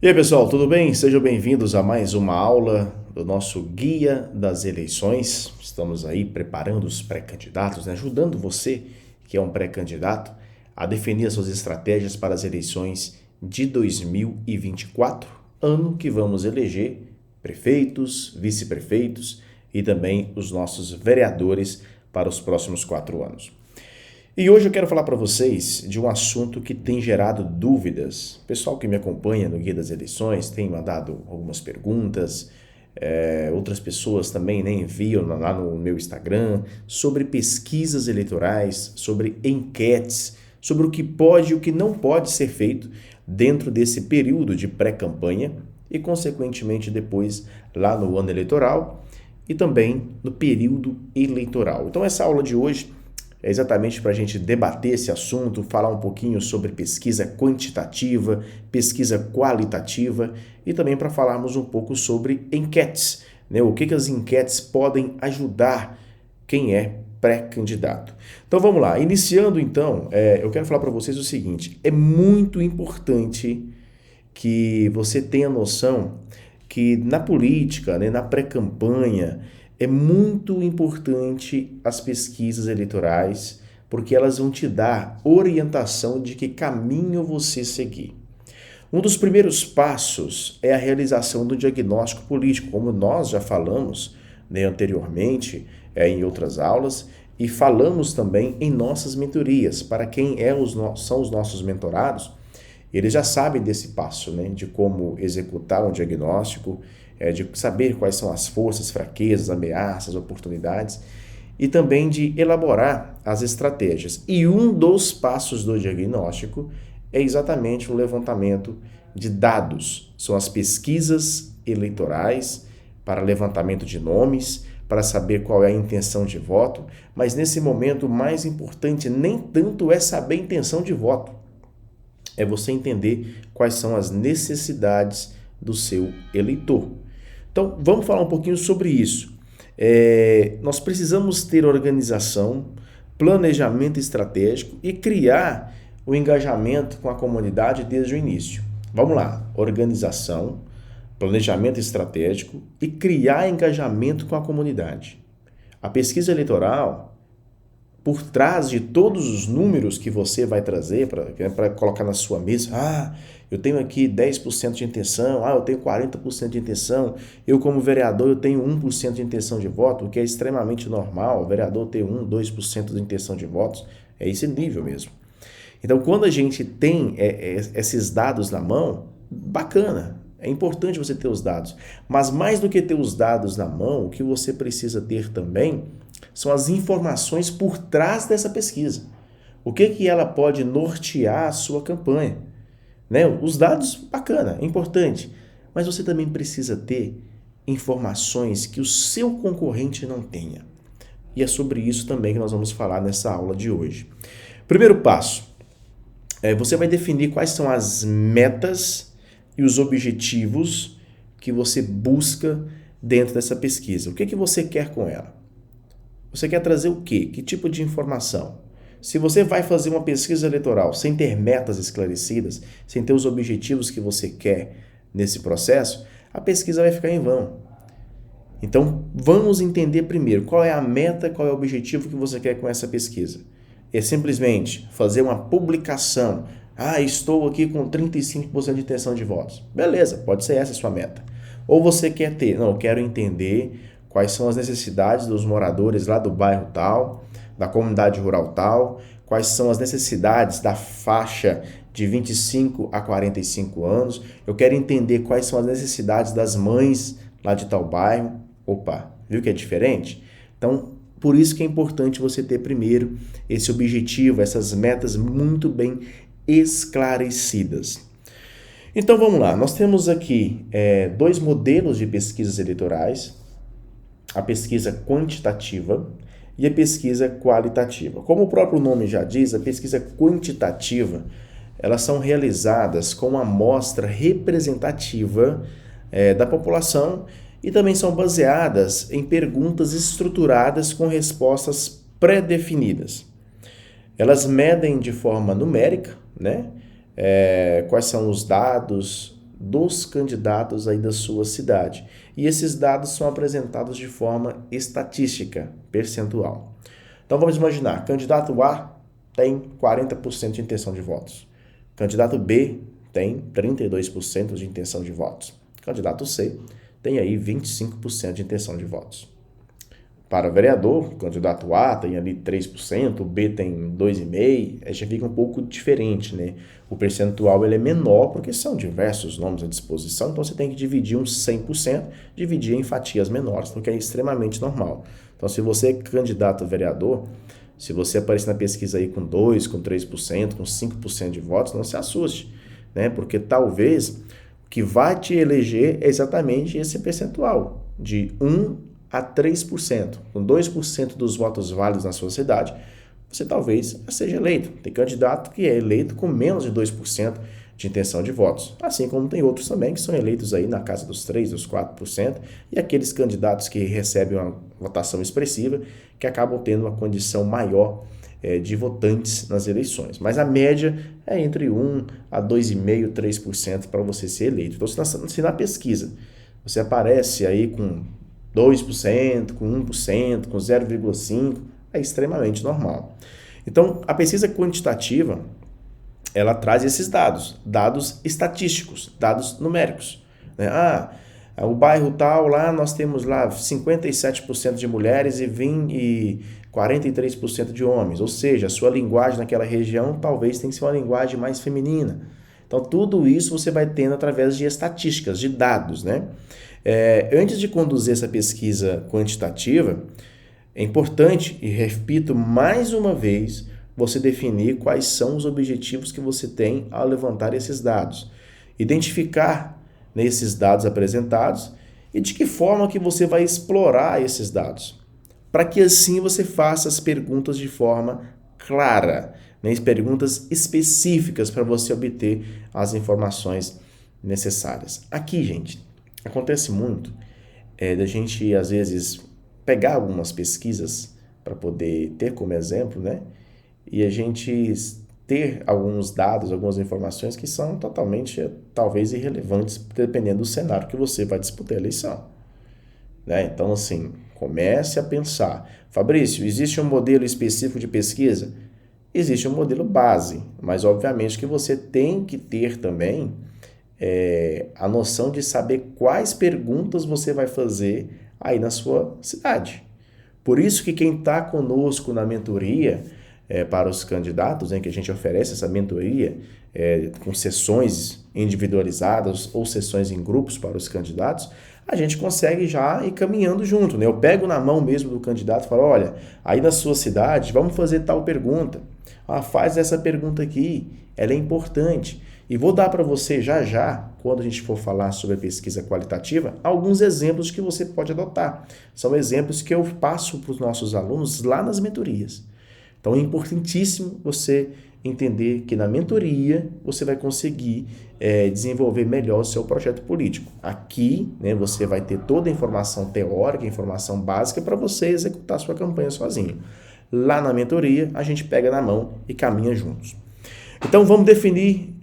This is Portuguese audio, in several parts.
E aí, pessoal, tudo bem? Sejam bem-vindos a mais uma aula do nosso Guia das Eleições. Estamos aí preparando os pré-candidatos, né? Ajudando você, que é um pré-candidato, a definir as suas estratégias para as eleições de 2024, ano que vamos eleger prefeitos, vice-prefeitos e também os nossos vereadores para os próximos 4 anos. E hoje eu quero falar para vocês de um assunto que tem gerado dúvidas. O pessoal que me acompanha no Guia das Eleições tem mandado algumas perguntas, outras pessoas também enviam lá no meu Instagram sobre pesquisas eleitorais, sobre enquetes, sobre o que pode e o que não pode ser feito dentro desse período de pré-campanha e, consequentemente, depois lá no ano eleitoral e também no período eleitoral. Então, essa aula de hoje é exatamente para a gente debater esse assunto, falar um pouquinho sobre pesquisa quantitativa, pesquisa qualitativa e também para falarmos um pouco sobre enquetes, né? O que as enquetes podem ajudar quem é pré-candidato. Então vamos lá, iniciando então, eu quero falar para vocês o seguinte, é muito importante que você tenha noção que na política, né, na pré-campanha, é muito importante as pesquisas eleitorais, porque elas vão te dar orientação de que caminho você seguir. Um dos primeiros passos é a realização do diagnóstico político, como nós já falamos, né, anteriormente em outras aulas, e falamos também em nossas mentorias. Para quem são os nossos mentorados, eles já sabem desse passo, né, de como executar um diagnóstico, de saber quais são as forças, fraquezas, ameaças, oportunidades e também de elaborar as estratégias. E um dos passos do diagnóstico é exatamente o levantamento de dados. São as pesquisas eleitorais para levantamento de nomes, para saber qual é a intenção de voto, mas nesse momento o mais importante nem tanto é saber a intenção de voto, é você entender quais são as necessidades do seu eleitor. Então, vamos falar um pouquinho sobre isso. Nós precisamos ter organização, planejamento estratégico e criar o engajamento com a comunidade desde o início. Vamos lá, organização, planejamento estratégico e criar engajamento com a comunidade. A pesquisa eleitoral, por trás de todos os números que você vai trazer para colocar na sua mesa, eu tenho aqui 10% de intenção, eu tenho 40% de intenção, eu como vereador eu tenho 1% de intenção de voto, o que é extremamente normal, o vereador ter 1, 2% de intenção de votos, é esse nível mesmo. Então, quando a gente tem esses dados na mão, bacana, é importante você ter os dados, mas mais do que ter os dados na mão, o que você precisa ter também são as informações por trás dessa pesquisa. O que ela pode nortear a sua campanha, né? Os dados, bacana, é importante, mas você também precisa ter informações que o seu concorrente não tenha. E é sobre isso também que nós vamos falar nessa aula de hoje. Primeiro passo, você vai definir quais são as metas e os objetivos que você busca dentro dessa pesquisa. O que você quer com ela? Você quer trazer o quê? Que tipo de informação? Se você vai fazer uma pesquisa eleitoral sem ter metas esclarecidas, sem ter os objetivos que você quer nesse processo, a pesquisa vai ficar em vão. Então, vamos entender primeiro qual é a meta, qual é o objetivo que você quer com essa pesquisa. É simplesmente fazer uma publicação. Estou aqui com 35% de intenção de votos. Beleza, pode ser essa a sua meta. Ou você quer ter, não, eu quero entender quais são as necessidades dos moradores lá do bairro tal, da comunidade rural tal, quais são as necessidades da faixa de 25 a 45 anos, eu quero entender quais são as necessidades das mães lá de tal bairro. Opa, viu que é diferente? Então, por isso que é importante você ter primeiro esse objetivo, essas metas muito bem esclarecidas. Então vamos lá, nós temos aqui dois modelos de pesquisas eleitorais, a pesquisa quantitativa e a pesquisa qualitativa. Como o próprio nome já diz, a pesquisa quantitativa, elas são realizadas com uma amostra representativa da população e também são baseadas em perguntas estruturadas com respostas pré-definidas. Elas medem de forma numérica, né? Quais são os dados dos candidatos aí da sua cidade. E esses dados são apresentados de forma estatística, percentual. Então vamos imaginar, candidato A tem 40% de intenção de votos. Candidato B tem 32% de intenção de votos. Candidato C tem aí 25% de intenção de votos. Para vereador, o candidato A tem ali 3%, o B tem 2,5%, aí já fica um pouco diferente, né? O percentual ele é menor porque são diversos nomes à disposição, então você tem que dividir uns 100%, dividir em fatias menores, porque é extremamente normal. Então, se você é candidato a vereador, se você aparecer na pesquisa aí com 2%, com 3%, com 5% de votos, não se assuste, né? Porque talvez o que vai te eleger é exatamente esse percentual, de 1 a 3%. Com 2% dos votos válidos na sua cidade, você talvez seja eleito. Tem candidato que é eleito com menos de 2% de intenção de votos. Assim como tem outros também que são eleitos aí na casa dos 3%, dos 4%, e aqueles candidatos que recebem uma votação expressiva, que acabam tendo uma condição maior de votantes nas eleições. Mas a média é entre 1 a 2,5%, 3% para você ser eleito. Então, se na pesquisa você aparece aí com 2%, com 1%, com 0,5%, é extremamente normal. Então, a pesquisa quantitativa, ela traz esses dados estatísticos, dados numéricos, né? O bairro tal, lá nós temos lá 57% de mulheres e 43% de homens, ou seja, a sua linguagem naquela região talvez tenha que ser uma linguagem mais feminina. Então, tudo isso você vai tendo através de estatísticas, de dados, né? Antes de conduzir essa pesquisa quantitativa, é importante, e repito mais uma vez, você definir quais são os objetivos que você tem ao levantar esses dados. Identificar nesses dados apresentados e de que forma que você vai explorar esses dados. Para que assim você faça as perguntas de forma clara, né? Perguntas específicas para você obter as informações necessárias. Aqui, gente, acontece muito da gente, às vezes, pegar algumas pesquisas para poder ter como exemplo, né? E a gente ter alguns dados, algumas informações que são totalmente, talvez, irrelevantes, dependendo do cenário que você vai disputar a eleição, né? Então, assim, comece a pensar. Fabrício, existe um modelo específico de pesquisa? Existe um modelo base, mas, obviamente, que você tem que ter também a noção de saber quais perguntas você vai fazer aí na sua cidade. Por isso que quem está conosco na mentoria para os candidatos, né, que a gente oferece essa mentoria com sessões individualizadas ou sessões em grupos para os candidatos, a gente consegue já ir caminhando junto, né? Eu pego na mão mesmo do candidato e falo, olha, aí na sua cidade, vamos fazer tal pergunta. Faz essa pergunta aqui, ela é importante. E vou dar para você já, quando a gente for falar sobre a pesquisa qualitativa, alguns exemplos que você pode adotar. São exemplos que eu passo para os nossos alunos lá nas mentorias. Então é importantíssimo você entender que na mentoria você vai conseguir desenvolver melhor o seu projeto político. Aqui, né, você vai ter toda a informação teórica, informação básica para você executar a sua campanha sozinho. Lá na mentoria, a gente pega na mão e caminha juntos. Então vamos definir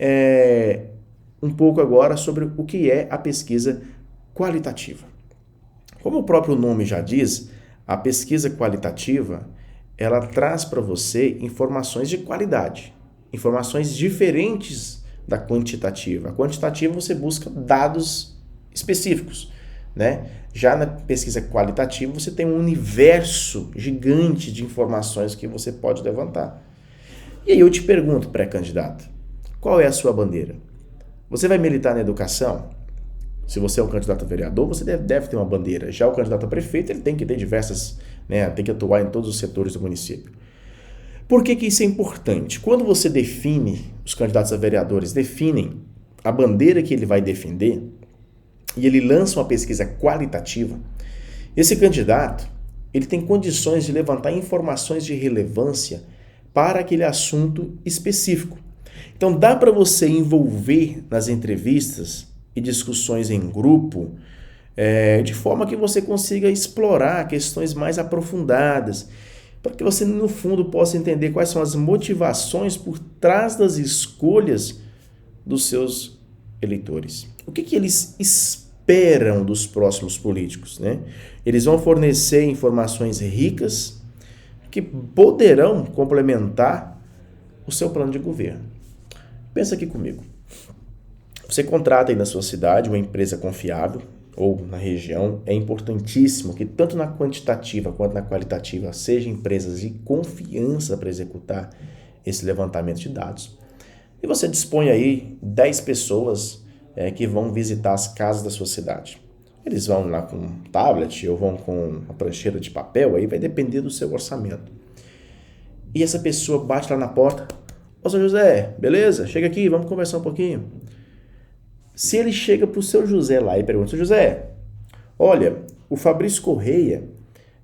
um pouco agora sobre o que é a pesquisa qualitativa. Como o próprio nome já diz, a pesquisa qualitativa ela traz para você informações de qualidade, informações diferentes da quantitativa. A quantitativa você busca dados específicos, né? Já na pesquisa qualitativa você tem um universo gigante de informações que você pode levantar. E aí eu te pergunto, pré-candidato, qual é a sua bandeira? Você vai militar na educação? Se você é um candidato a vereador, você deve ter uma bandeira. Já o candidato a prefeito, ele tem que ter diversas, né, tem que atuar em todos os setores do município. Por que isso é importante? Quando você define, os candidatos a vereadores definem a bandeira que ele vai defender, e ele lança uma pesquisa qualitativa, esse candidato, ele tem condições de levantar informações de relevância para aquele assunto específico. Então, dá para você envolver nas entrevistas e discussões em grupo, de forma que você consiga explorar questões mais aprofundadas, para que você, no fundo, possa entender quais são as motivações por trás das escolhas dos seus eleitores. O que eles esperam dos próximos políticos, né? Eles vão fornecer informações ricas que poderão complementar o seu plano de governo. Pensa aqui comigo. Você contrata aí na sua cidade uma empresa confiável ou na região. É importantíssimo que tanto na quantitativa quanto na qualitativa sejam empresas de confiança para executar esse levantamento de dados. E você dispõe aí 10 pessoas que vão visitar as casas da sua cidade. Eles vão lá com um tablet ou vão com uma prancheira de papel, aí vai depender do seu orçamento. E essa pessoa bate lá na porta. Ô, seu José, beleza? Chega aqui, vamos conversar um pouquinho. Se ele chega pro seu José lá e pergunta, seu José, olha, o Fabrício Correia,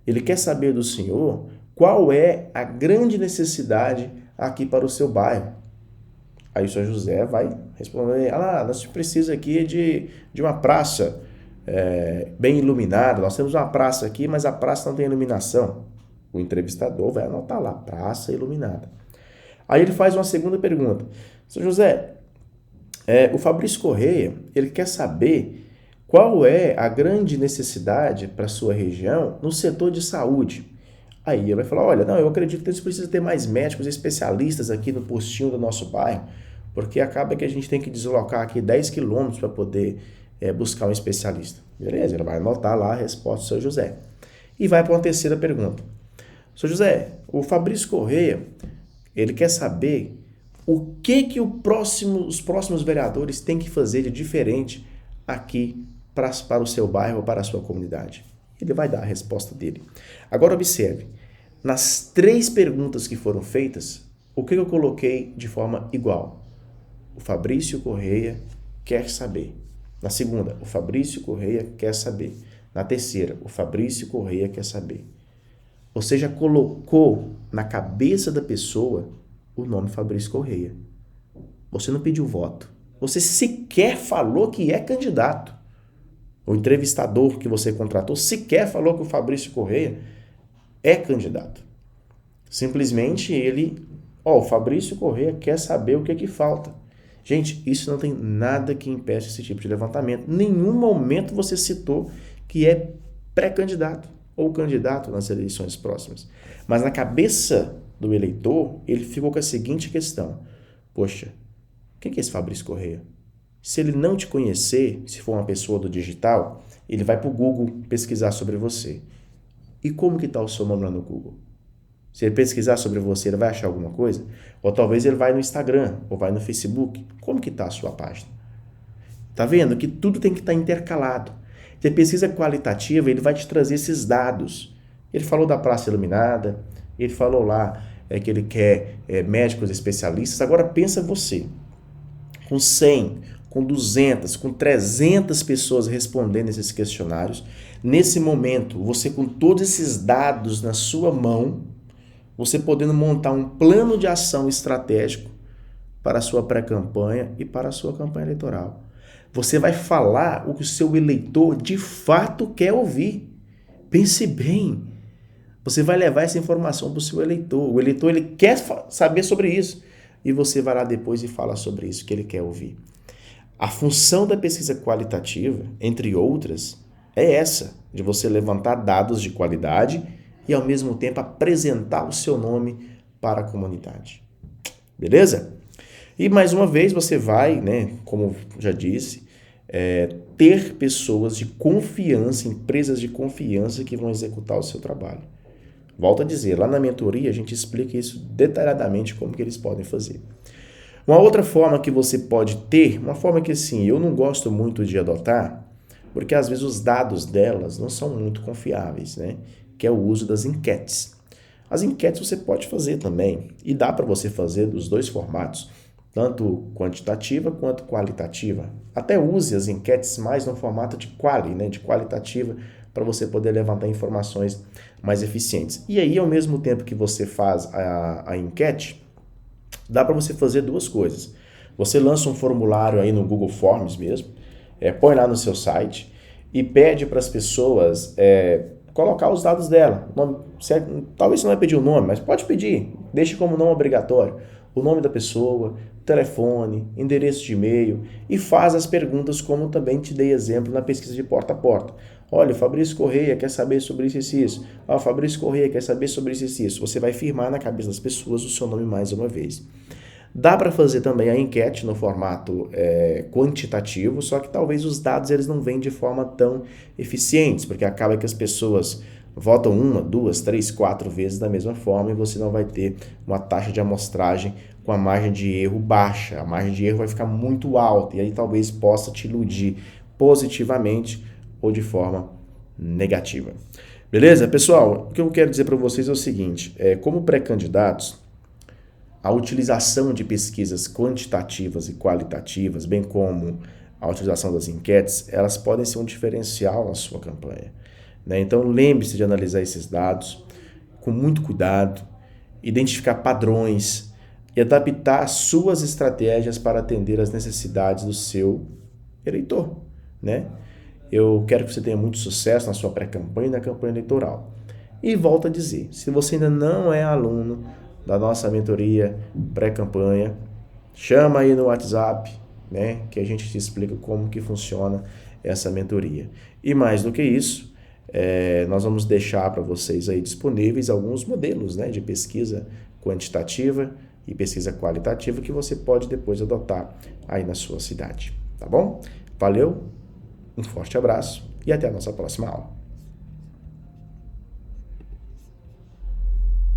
ele quer saber do senhor qual é a grande necessidade aqui para o seu bairro. Aí o seu José vai responder, nós precisamos aqui de uma praça bem iluminada, nós temos uma praça aqui, mas a praça não tem iluminação. O entrevistador vai anotar lá, praça iluminada. Aí ele faz uma segunda pergunta, seu José, o Fabrício Correia, ele quer saber qual é a grande necessidade para a sua região no setor de saúde. Aí ele vai falar, olha, eu acredito que a gente precisa ter mais médicos especialistas aqui no postinho do nosso bairro, porque acaba que a gente tem que deslocar aqui 10 quilômetros para poder buscar um especialista. Beleza, ele vai anotar lá a resposta do seu José. E vai para uma terceira pergunta. Seu José, o Fabrício Correia, ele quer saber o que os próximos vereadores têm que fazer de diferente aqui para o seu bairro ou para a sua comunidade. Ele vai dar a resposta dele. Agora observe, nas 3 perguntas que foram feitas, o que eu coloquei de forma igual? O Fabrício Correia quer saber. Na segunda, o Fabrício Correia quer saber. Na terceira, o Fabrício Correia quer saber. Você já colocou na cabeça da pessoa o nome Fabrício Correia. Você não pediu voto. Você sequer falou que é candidato. O entrevistador que você contratou sequer falou que o Fabrício Correia é candidato. Simplesmente o Fabrício Correia quer saber o que falta. Gente, isso não tem nada que impeça esse tipo de levantamento. Em nenhum momento você citou que é pré-candidato ou candidato nas eleições próximas. Mas na cabeça do eleitor, ele ficou com a seguinte questão. Poxa, quem é esse Fabrício Correia? Se ele não te conhecer, se for uma pessoa do digital, ele vai para o Google pesquisar sobre você. E como que está o seu nome lá no Google? Se ele pesquisar sobre você, ele vai achar alguma coisa? Ou talvez ele vai no Instagram, ou vai no Facebook. Como que está a sua página? Tá vendo que tudo tem que estar intercalado. Se pesquisa qualitativa, ele vai te trazer esses dados. Ele falou da praça iluminada, ele falou lá que ele quer médicos especialistas. Agora pensa você, com 100, com 200, com 300 pessoas respondendo esses questionários. Nesse momento, você com todos esses dados na sua mão, você podendo montar um plano de ação estratégico para a sua pré-campanha e para a sua campanha eleitoral. Você vai falar o que o seu eleitor de fato quer ouvir. Pense bem. Você vai levar essa informação para o seu eleitor. O eleitor ele quer saber sobre isso. E você vai lá depois e fala sobre isso que ele quer ouvir. A função da pesquisa qualitativa, entre outras, é essa, de você levantar dados de qualidade e, ao mesmo tempo, apresentar o seu nome para a comunidade. Beleza? E, mais uma vez, você vai, como já disse, ter pessoas de confiança, empresas de confiança que vão executar o seu trabalho. Volto a dizer, lá na mentoria a gente explica isso detalhadamente como que eles podem fazer. Uma outra forma que você pode ter, uma forma que assim, eu não gosto muito de adotar, porque às vezes os dados delas não são muito confiáveis, que é o uso das enquetes. As enquetes você pode fazer também, e dá para você fazer dos 2 formatos, tanto quantitativa quanto qualitativa. Até use as enquetes mais no formato de de qualitativa, para você poder levantar informações mais eficientes. E aí, ao mesmo tempo que você faz a enquete, dá para você fazer 2 coisas. Você lança um formulário aí no Google Forms mesmo, põe lá no seu site e pede para as pessoas colocar os dados dela. Talvez você não vai pedir o nome, mas pode pedir, deixe como não obrigatório. o nome da pessoa, telefone, endereço de e-mail e faz as perguntas como também te dei exemplo na pesquisa de porta a porta. Olha, o Fabrício Correia quer saber sobre isso e isso. Ah, o Fabrício Correia quer saber sobre isso e isso. Você vai firmar na cabeça das pessoas o seu nome mais uma vez. Dá para fazer também a enquete no formato quantitativo, só que talvez os dados eles não vêm de forma tão eficientes, porque acaba que as pessoas votam uma, duas, três, quatro vezes da mesma forma e você não vai ter uma taxa de amostragem com a margem de erro baixa. A margem de erro vai ficar muito alta e aí talvez possa te iludir positivamente ou de forma negativa. Beleza? Pessoal, o que eu quero dizer para vocês é o seguinte, como pré-candidatos, a utilização de pesquisas quantitativas e qualitativas, bem como a utilização das enquetes, elas podem ser um diferencial na sua campanha, né? Então lembre-se de analisar esses dados com muito cuidado, identificar padrões e adaptar as suas estratégias para atender às necessidades do seu eleitor, né? Eu quero que você tenha muito sucesso na sua pré-campanha e na campanha eleitoral. E volto a dizer, se você ainda não é aluno da nossa mentoria pré-campanha, chama aí no WhatsApp, né, que a gente te explica como que funciona essa mentoria. E mais do que isso, nós vamos deixar para vocês aí disponíveis alguns modelos, né, de pesquisa quantitativa e pesquisa qualitativa que você pode depois adotar aí na sua cidade, tá bom? Valeu, um forte abraço e até a nossa próxima aula.